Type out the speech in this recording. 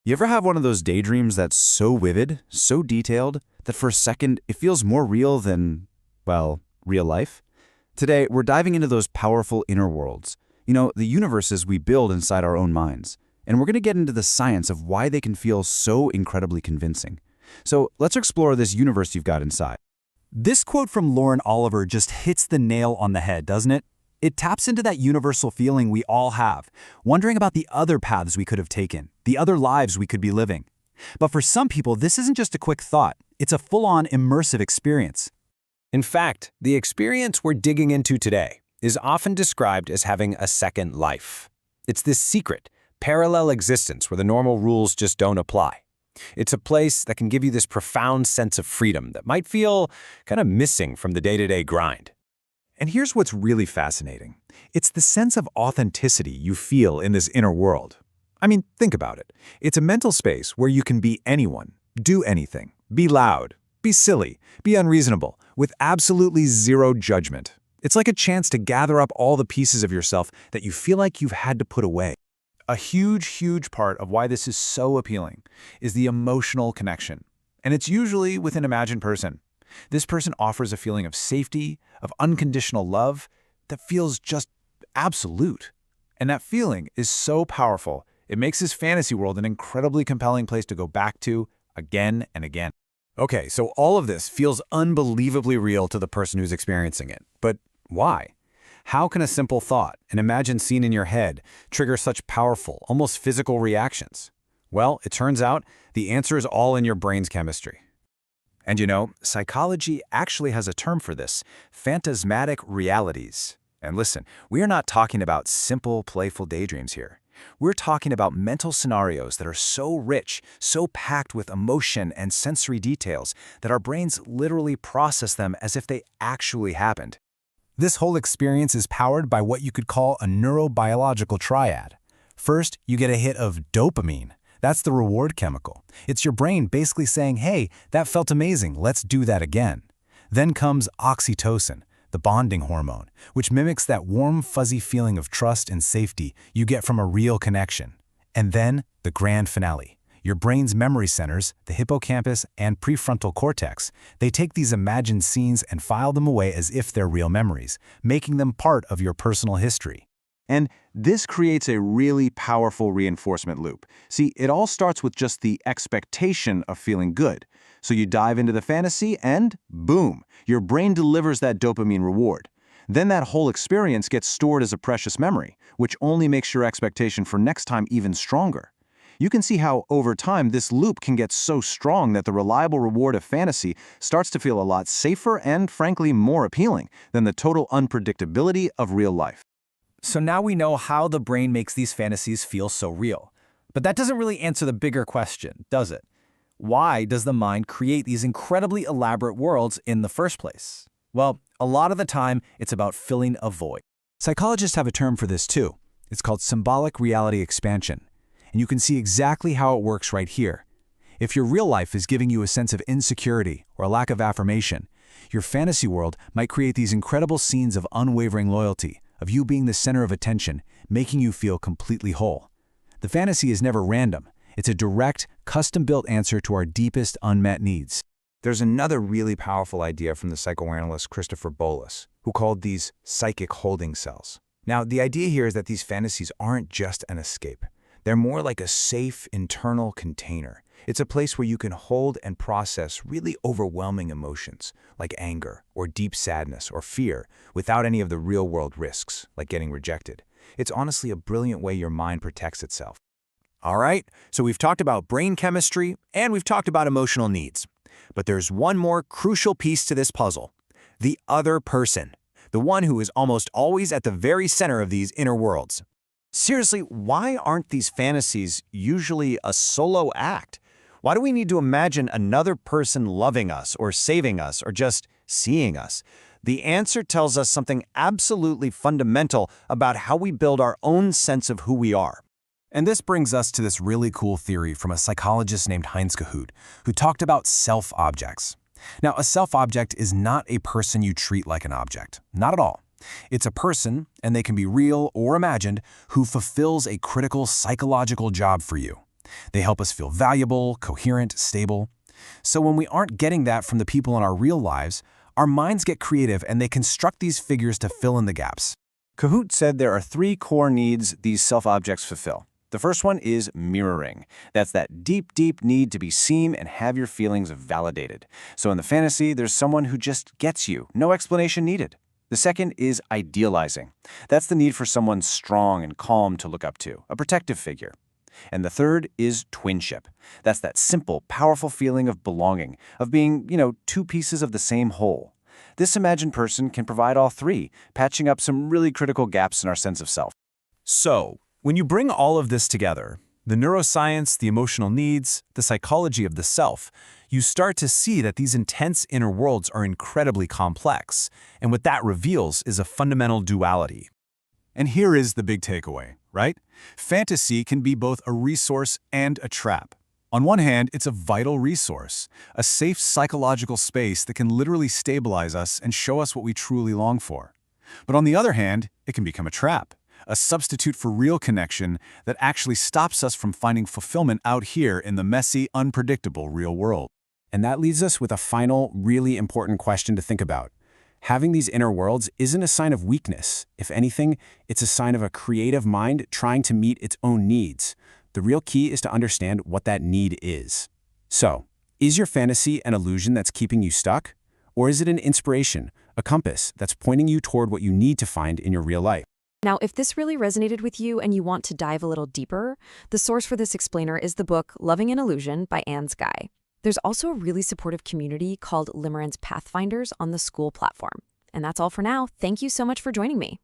You ever have one of those daydreams that's so vivid, so detailed, that for a second it feels more real than, well, real life? Today, we're diving into those powerful inner worlds. The universes we build inside our own minds. And we're going to get into the science of why they can feel so incredibly convincing. So let's explore this universe you've got inside. This quote from Lauren Oliver just hits the nail on the head, doesn't it? It taps into that universal feeling we all have, wondering about the other paths we could have taken, the other lives we could be living. But for some people, this isn't just a quick thought. It's a full-on immersive experience. In fact, the experience we're digging into today is often described as having a second life. It's this secret, parallel existence where the normal rules just don't apply. It's a place that can give you this profound sense of freedom that might feel kind of missing from the day-to-day grind. And here's what's really fascinating. It's the sense of authenticity you feel in this inner world. I mean, think about it. It's a mental space where you can be anyone, do anything, be loud, be silly, be unreasonable, with absolutely zero judgment. It's like a chance to gather up all the pieces of yourself that you feel like you've had to put away. A huge part of why this is so appealing is the emotional connection. And it's usually with an imagined person. This person offers a feeling of safety, of unconditional love that feels just absolute. And that feeling is so powerful, it makes this fantasy world an incredibly compelling place to go back to again and again. Okay, so all of this feels unbelievably real to the person who's experiencing it. But why? How can a simple thought, an imagined scene in your head, trigger such powerful, almost physical reactions? Well, it turns out the answer is all in your brain's chemistry. And psychology actually has a term for this, phantasmatic realities. And listen, we are not talking about simple, playful daydreams here. We're talking about mental scenarios that are so rich, so packed with emotion and sensory details that our brains literally process them as if they actually happened. This whole experience is powered by what you could call a neurobiological triad. First, you get a hit of dopamine. That's the reward chemical. It's your brain basically saying, hey, that felt amazing, let's do that again. Then comes oxytocin, the bonding hormone, which mimics that warm, fuzzy feeling of trust and safety you get from a real connection. And then the grand finale. Your brain's memory centers, the hippocampus and prefrontal cortex, they take these imagined scenes and file them away as if they're real memories, making them part of your personal history. And this creates a really powerful reinforcement loop. See, it all starts with just the expectation of feeling good. So you dive into the fantasy and boom, your brain delivers that dopamine reward. Then that whole experience gets stored as a precious memory, which only makes your expectation for next time even stronger. You can see how, over time, this loop can get so strong that the reliable reward of fantasy starts to feel a lot safer and, frankly, more appealing than the total unpredictability of real life. So now we know how the brain makes these fantasies feel so real. But that doesn't really answer the bigger question, does it? Why does the mind create these incredibly elaborate worlds in the first place? Well, a lot of the time, it's about filling a void. Psychologists have a term for this too. It's called symbolic reality expansion. And you can see exactly how it works right here. If your real life is giving you a sense of insecurity or a lack of affirmation, your fantasy world might create these incredible scenes of unwavering loyalty, of you being the center of attention, making you feel completely whole. The fantasy is never random. It's a direct, custom-built answer to our deepest unmet needs. There's another really powerful idea from the psychoanalyst Christopher Bolus, who called these psychic holding cells. Now, the idea here is that these fantasies aren't just an escape. They're more like a safe internal container. It's a place where you can hold and process really overwhelming emotions, like anger or deep sadness or fear, without any of the real-world risks, like getting rejected. It's honestly a brilliant way your mind protects itself. All right, so we've talked about brain chemistry and we've talked about emotional needs. But there's one more crucial piece to this puzzle: the other person, the one who is almost always at the very center of these inner worlds. Seriously, why aren't these fantasies usually a solo act? Why do we need to imagine another person loving us or saving us or just seeing us? The answer tells us something absolutely fundamental about how we build our own sense of who we are. And this brings us to this really cool theory from a psychologist named Heinz Kahoot, who talked about self-objects. Now, a self-object is not a person you treat like an object. Not at all. It's a person, and they can be real or imagined, who fulfills a critical psychological job for you. They help us feel valuable, coherent, stable. So when we aren't getting that from the people in our real lives, our minds get creative and they construct these figures to fill in the gaps. Kahoot said there are 3 core needs these self-objects fulfill. The first one is mirroring. That's that deep, deep need to be seen and have your feelings validated. So in the fantasy, there's someone who just gets you, no explanation needed. The second is idealizing. That's the need for someone strong and calm to look up to, a protective figure. And the third is twinship. That's that simple, powerful feeling of belonging, of being, 2 pieces of the same whole. This imagined person can provide all 3, patching up some really critical gaps in our sense of self. So, when you bring all of this together, the neuroscience, the emotional needs, the psychology of the self, you start to see that these intense inner worlds are incredibly complex, and what that reveals is a fundamental duality. And here is the big takeaway, right? Fantasy can be both a resource and a trap. On one hand, it's a vital resource, a safe psychological space that can literally stabilize us and show us what we truly long for. But on the other hand, it can become a trap, a substitute for real connection that actually stops us from finding fulfillment out here in the messy, unpredictable real world. And that leaves us with a final, really important question to think about. Having these inner worlds isn't a sign of weakness. If anything, it's a sign of a creative mind trying to meet its own needs. The real key is to understand what that need is. So, is your fantasy an illusion that's keeping you stuck? Or is it an inspiration, a compass that's pointing you toward what you need to find in your real life? Now, if this really resonated with you and you want to dive a little deeper, the source for this explainer is the book Loving an Illusion by Anne Skye. There's also a really supportive community called Limerence Pathfinders on the Skool platform. And that's all for now. Thank you so much for joining me.